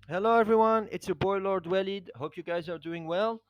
Hello, everyone. It's your boy Lord Welid. Hope you guys are doing well.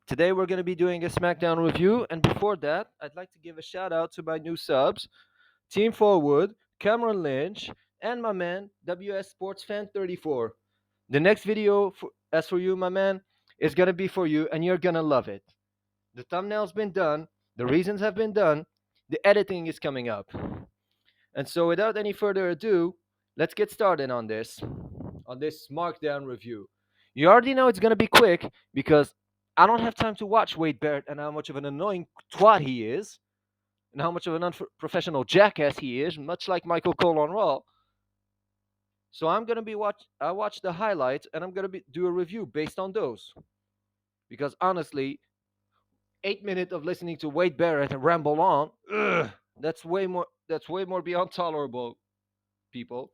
Today we're going to be doing a SmackDown review, and before that, I'd like to give a shout out to my new subs, Team Forward, Cameron Lynch, and my man WS Sports Fan 34. The next video, as for you, my man, is going to be for you, and you're going to love it. The thumbnail's been done, the reasons have been done, the editing is coming up. And so, without any further ado, let's get started on this markdown review. You already know it's gonna be quick because I don't have time to watch Wade Barrett and how much of an annoying twat he is, and how much of an unprofessional jackass he is, much like Michael Cole on Raw. So I'm gonna be I watch the highlights and I'm gonna do a review based on those because honestly, 8 minutes of listening to Wade Barrett ramble on, ugh, that's way more. That's way more beyond tolerable, people.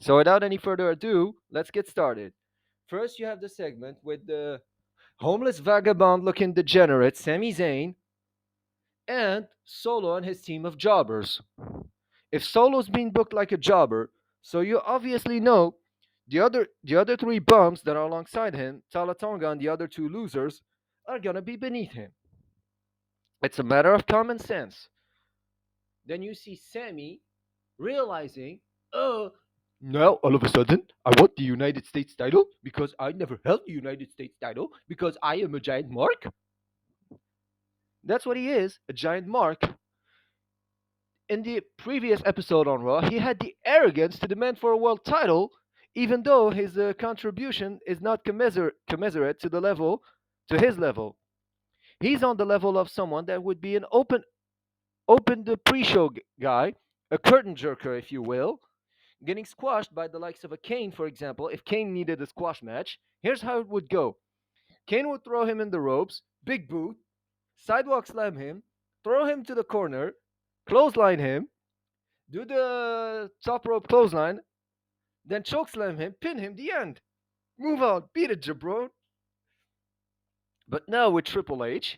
So without any further ado, let's get started. First, you have the segment with the homeless vagabond looking degenerate Sami Zayn and Solo and his team of jobbers. If Solo's being booked like a jobber, so you obviously know the other three bums that are alongside him, Talatonga and the other two losers, are gonna be beneath him. It's a matter of common sense. Then you see Sammy realizing, oh, now all of a sudden I want the United States title because I never held the United States title because I am a giant mark. That's what he is, a giant mark. In the previous episode on Raw, he had the arrogance to demand for a world title, even though his contribution is not commensurate to to his level. He's on the level of someone that would be an open the pre-show guy, a curtain jerker, if you will, getting squashed by the likes of a Kane, for example. If Kane needed a squash match, here's how it would go: Kane would throw him in the ropes, big boot, sidewalk slam him, throw him to the corner, clothesline him, do the top rope clothesline, then choke slam him, pin him, the end. Move on, beat it, jabron. But now with Triple H,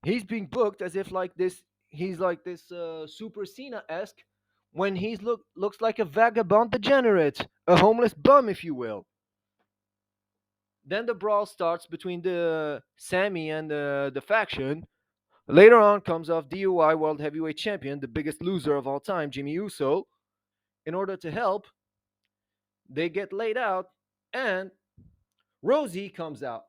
he's being booked as if like this. He's like this Super Cena esque when looks like a vagabond degenerate, a homeless bum, if you will. Then the brawl starts between the Sammy and the faction. Later on comes off DUI World Heavyweight Champion, the biggest loser of all time, Jimmy Uso. In order to help, they get laid out, and Rosie comes out.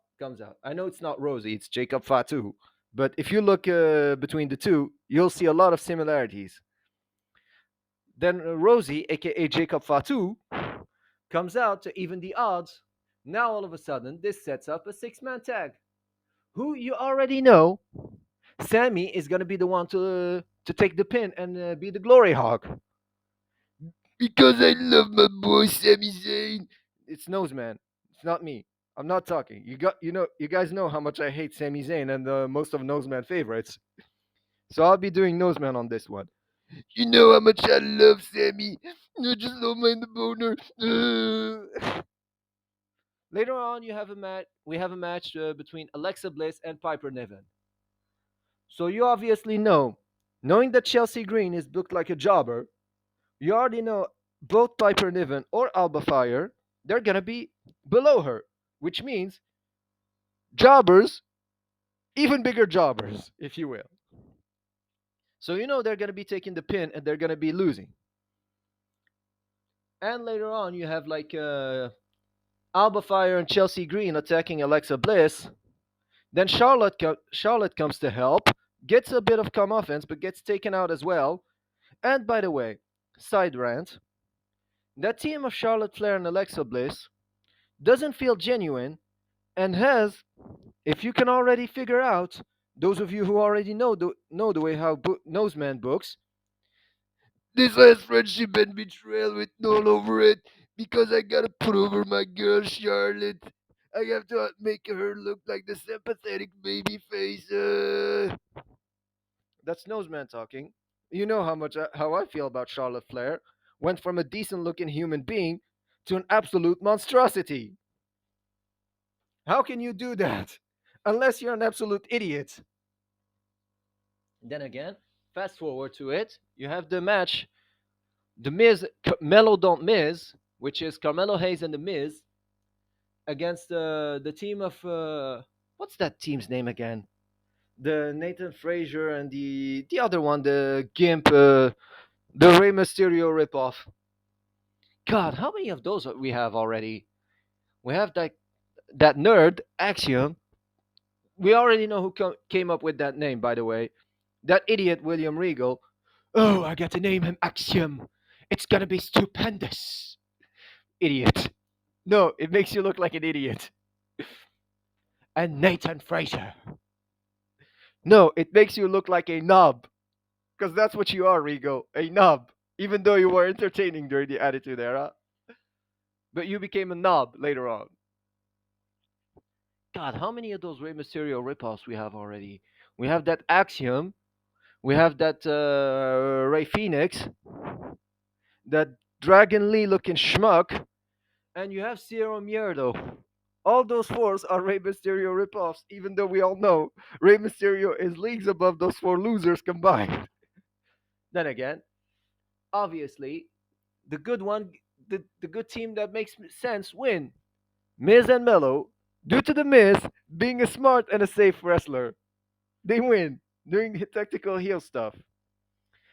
I know it's not Rosie, it's Jacob Fatu. But if you look between the two, you'll see a lot of similarities. Then Rosie, aka Jacob Fatu, comes out to even the odds. Now all of a sudden, this sets up a six-man tag. Who you already know, Sammy is gonna be the one to take the pin and be the glory hog. Because I love my boy Sami Zayn. It's Noseman. It's not me. I'm not talking. You guys know how much I hate Sami Zayn and most of Noseman favorites. So I'll be doing Noseman on this one. You know how much I love Sammy. I just don't mind the boner. Later on, you have a match. We have a match between Alexa Bliss and Piper Niven. So you obviously know, knowing that Chelsea Green is booked like a jobber, you already know both Piper Niven or Alba Fire, they're gonna be below her, which means jobbers, even bigger jobbers, if you will. So you know they're gonna be taking the pin and they're gonna be losing. And later on, you have like Alba Fire and Chelsea Green attacking Alexa Bliss. Then Charlotte comes to help, gets a bit of comeuppance, but gets taken out as well. And by the way, side rant: that team of Charlotte Flair and Alexa Bliss doesn't feel genuine and has, if you can already figure out, those of you who already know the way how Noseman books, this has friendship and betrayal written all over it because I gotta put over my girl Charlotte. I have to make her look like the sympathetic baby face. That's Noseman talking. You know how I feel about Charlotte Flair. Went from a decent looking human being to an absolute monstrosity. How can you do that? Unless you're an absolute idiot. Then again, fast forward to it, you have the match, The Miz, Mellow Don't Miz, which is Carmelo Hayes and The Miz, against the team of what's that team's name again? The Nathan Frazier and the other one, the Gimp, the Rey Mysterio ripoff. God, how many of those we have already? We have that nerd Axiom. We already know who came up with that name, by the way. That idiot William Regal. Oh, I got to name him Axiom. It's gonna be stupendous. Idiot. No, it makes you look like an idiot. And Nathan Fraser. No, it makes you look like a knob. Because that's what you are, Regal. A knob. Even though you were entertaining during the Attitude Era. But you became a knob later on. God, how many of those Rey Mysterio ripoffs we have already? We have that Axiom. We have that Ray Phoenix. That Dragon Lee looking schmuck. And you have Cero Mierdo. All those fours are Rey Mysterio ripoffs, even though we all know Rey Mysterio is leagues above those four losers combined. Then again, obviously, the good one, the good team that makes sense win. Miz and Mello, due to the Miz being a smart and a safe wrestler, they win doing tactical heel stuff.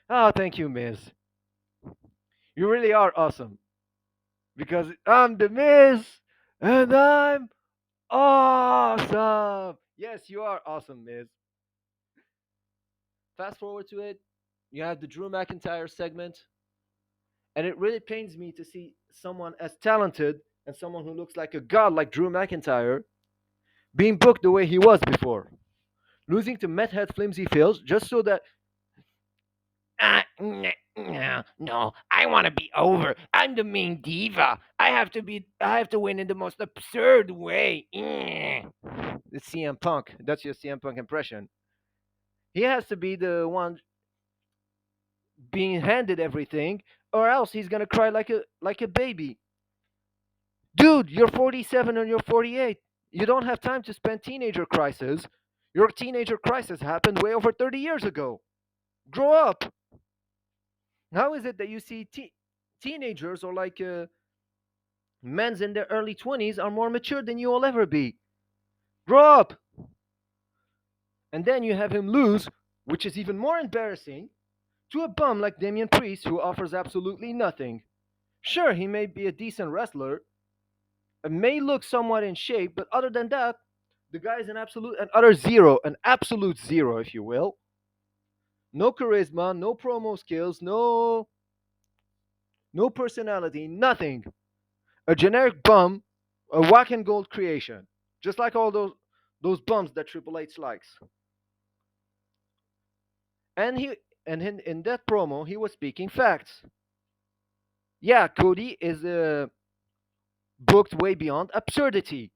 Oh, thank you, Miz. You really are awesome. Because I'm the Miz and I'm awesome. Yes, you are awesome, Miz. Fast forward to it, you have the Drew McIntyre segment, and it really pains me to see someone as talented and someone who looks like a god like Drew McIntyre being booked the way he was before, losing to Met Head Flimsy Fields just so that no, no, I want to be over. I'm the main diva. I have to win in the most absurd way. It's CM Punk. That's your CM Punk impression. He has to be the one being handed everything, or else he's gonna cry like a baby. Dude, you're 47 and you're 48. You don't have time to spend teenager crisis. Your teenager crisis happened way over 30 years ago. Grow up. How is it that you see teenagers or like men's in their early 20s are more mature than you will ever be? Grow up. And then you have him lose, which is even more embarrassing, to a bum like Damian Priest who offers absolutely nothing. Sure, he may be a decent wrestler, and may look somewhat in shape, but other than that, the guy is an absolute an utter zero, an absolute zero, if you will. No charisma, no promo skills, no personality, nothing. A generic bum, a whack and gold creation, just like all those bums that Triple H likes. And in that promo, he was speaking facts. Yeah, Cody is booked way beyond absurdity.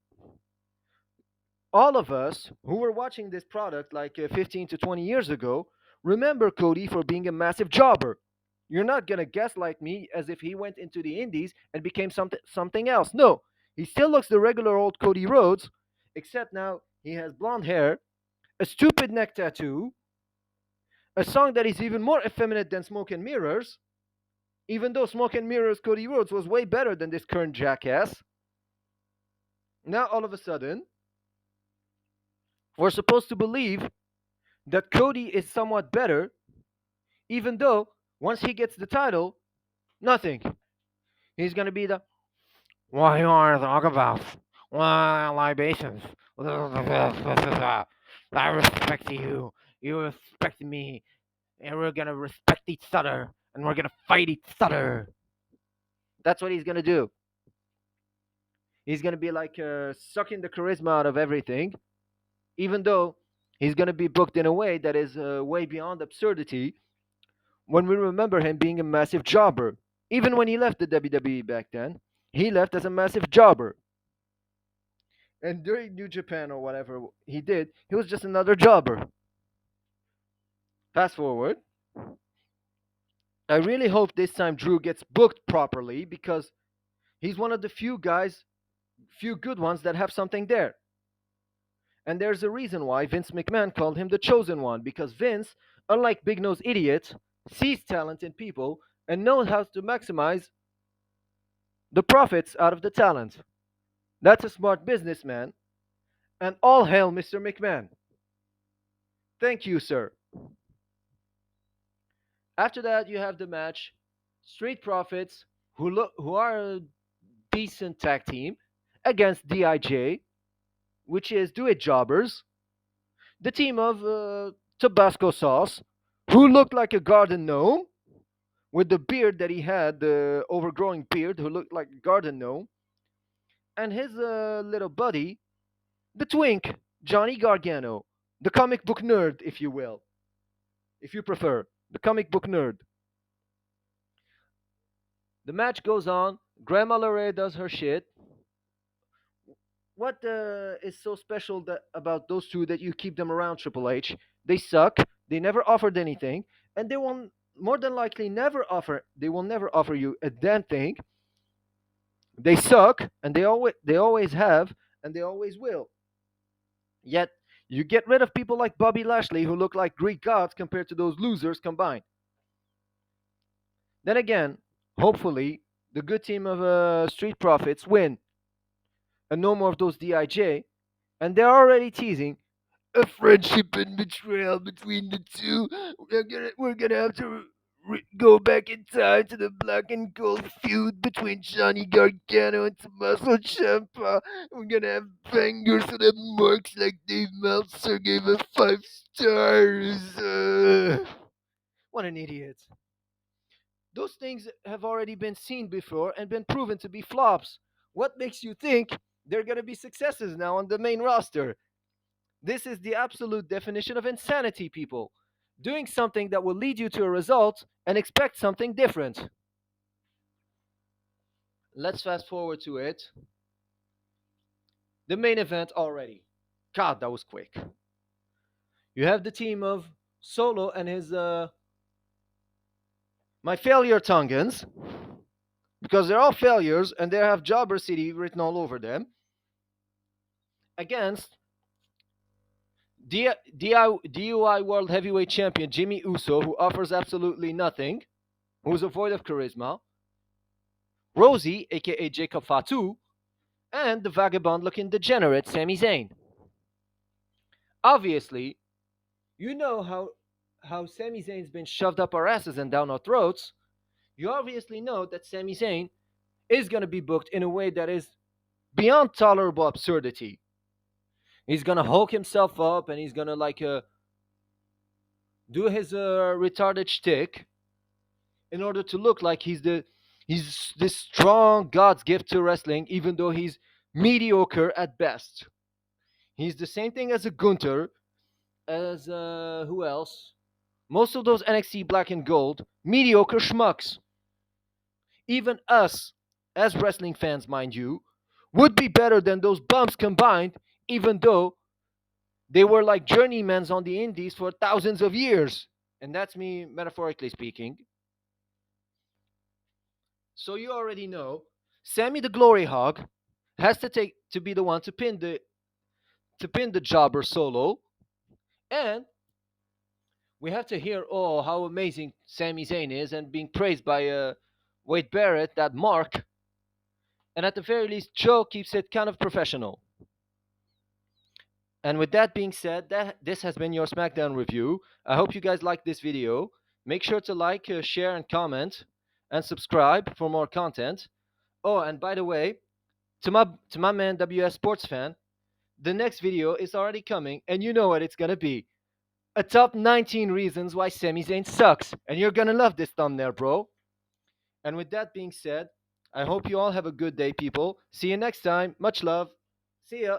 All of us who were watching this product like 15 to 20 years ago remember Cody for being a massive jobber. You're not going to gaslight me as if he went into the indies and became something else. No, he still looks the regular old Cody Rhodes, except now he has blonde hair, a stupid neck tattoo, a song that is even more effeminate than Smoke and Mirrors, even though Smoke and Mirrors Cody Rhodes was way better than this current jackass. Now all of a sudden, we're supposed to believe that Cody is somewhat better, even though once he gets the title, nothing. He's gonna be the what you want to talk about? Libations. I respect you. You respect me, and we're gonna respect each other, and we're gonna fight each other. That's what he's gonna do. He's gonna be like sucking the charisma out of everything, even though he's gonna be booked in a way that is way beyond absurdity when we remember him being a massive jobber. Even when he left the WWE back then, he left as a massive jobber. And during New Japan or whatever he did, he was just another jobber. Fast forward, I really hope this time Drew gets booked properly because he's one of the few guys, few good ones that have something there. And there's a reason why Vince McMahon called him the chosen one because Vince, unlike Big Nose Idiot, sees talent in people and knows how to maximize the profits out of the talent. That's a smart businessman. And all hail Mr. McMahon. Thank you, sir. After that, you have the match Street Profits, who are a decent tag team, against DIJ, which is Do It Jobbers, the team of Tabasco Sauce, who looked like a garden gnome with the beard that he had, the overgrowing beard, who looked like a garden gnome, and his little buddy, the twink, Johnny Gargano, the comic book nerd, if you will, if you prefer, the comic book nerd. The match goes on. Grandma Lorraine does her shit. What is so special about those two that you keep them around, Triple H? They suck. They never offered anything, and they will more than likely never offer. They will never offer you a damn thing. They suck, and they always have, and they always will. Yet you get rid of people like Bobby Lashley, who look like Greek gods compared to those losers combined. Then again, hopefully, the good team of Street Profits win, and no more of those Dij, and they're already teasing a friendship and betrayal between the two. We're gonna have to go back in time to the black and gold feud between Johnny Gargano and Tommaso Ciampa. We're gonna have bangers so that marks like Dave Meltzer gave us 5 stars. What an idiot. Those things have already been seen before and been proven to be flops. What makes you think they're gonna be successes now on the main roster? This is the absolute definition of insanity, people. Doing something that will lead you to a result and expect something different. Let's fast forward to it. The main event already. God, that was quick. You have the team of Solo and his my failure Tongans, because they're all failures and they have Jobber City written all over them, against DUI World Heavyweight Champion Jimmy Uso, who offers absolutely nothing, who's devoid of charisma, Rosie, aka Jacob Fatu, and the vagabond looking degenerate Sami Zayn. Obviously, you know how Sami Zayn's been shoved up our asses and down our throats. You obviously know that Sami Zayn is going to be booked in a way that is beyond tolerable absurdity. He's going to hulk himself up and he's going to do his retarded shtick in order to look like he's this strong God's gift to wrestling, even though he's mediocre at best. He's the same thing as a Gunter, as who else? Most of those NXT Black and Gold, mediocre schmucks. Even us, as wrestling fans, mind you, would be better than those bums combined, even though they were like journeymans on the indies for thousands of years. And that's me metaphorically speaking. So you already know, Sammy the Glory Hog has to be the one to pin the jobber Solo, and we have to hear how amazing Sami Zayn is and being praised by Wade Barrett, that Mark, and at the very least, Joe keeps it kind of professional. And with that being said, that this has been your SmackDown review. I hope you guys liked this video. Make sure to like, share, and comment, and subscribe for more content. Oh, and by the way, to my man WS Sports Fan, the next video is already coming, and you know what it's gonna be. A top 19 reasons why Sami Zayn sucks. And you're gonna love this thumbnail, bro. And with that being said, I hope you all have a good day, people. See you next time. Much love. See ya.